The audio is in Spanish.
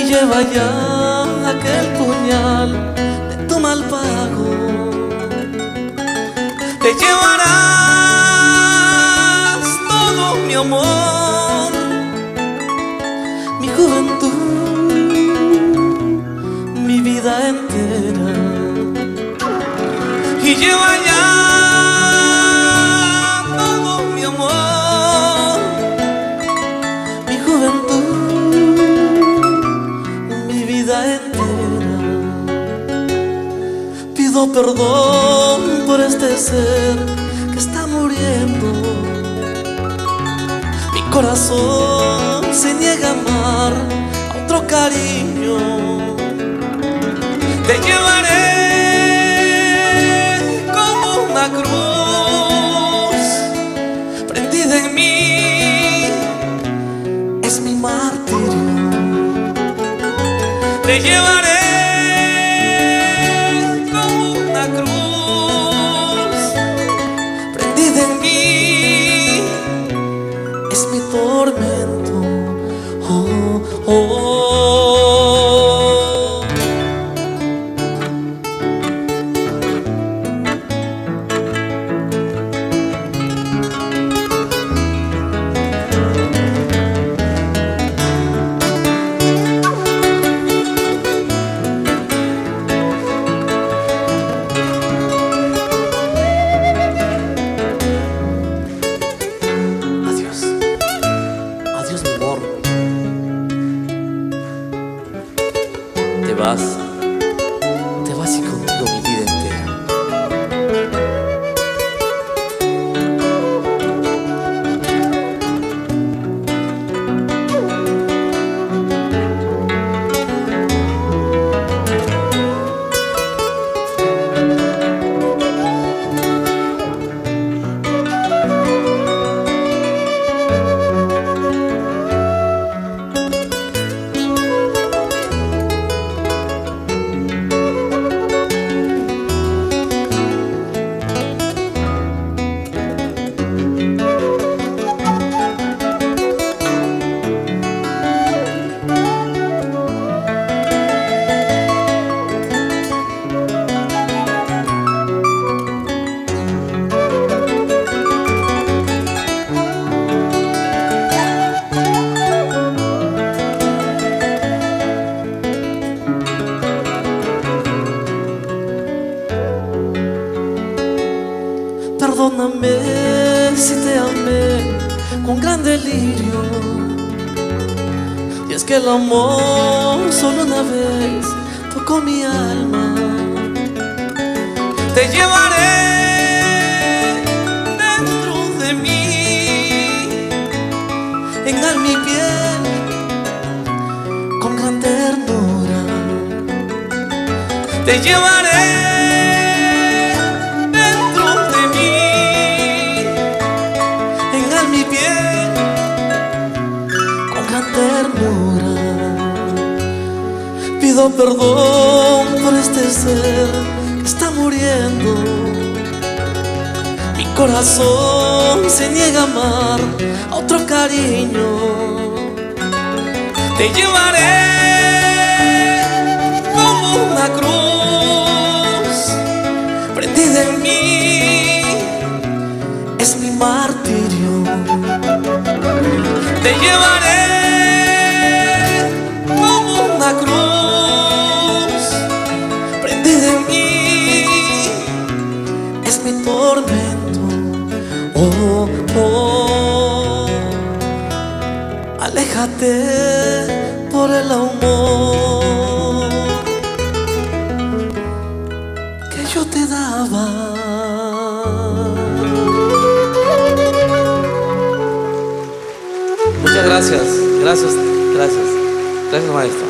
lleva ya aquel puñal de tu mal pago. Te llevarás todo mi amor, mi juventud, mi vida entera, y lleva ya todo mi amor, mi juventud, mi vida entera. Pido perdón por este ser que está muriendo. Mi corazón se niega a amar a otro cariño. Te llevaré como una cruz prendida en mí, es mi martirio. Te llevaré como una cruz prendida en mí, es mi tormento. Oh, oh. Te vas y contigo mi vida entera. Perdóname si te amé con gran delirio, y es que el amor solo una vez tocó mi alma. Te llevaré dentro de mí, en alma y piel, con gran ternura. Te llevaré mi piel, con gran ternura. Pido perdón por este ser que está muriendo. Mi corazón se niega a amar a otro cariño. Te llevaré como una cruz prendida en mí, es mi martirio. Te llevaré como una cruz prendida en mí, es mi tormento. Oh, oh. Aléjate por el amor que yo te daba. Muchas gracias, gracias, gracias, gracias, maestro.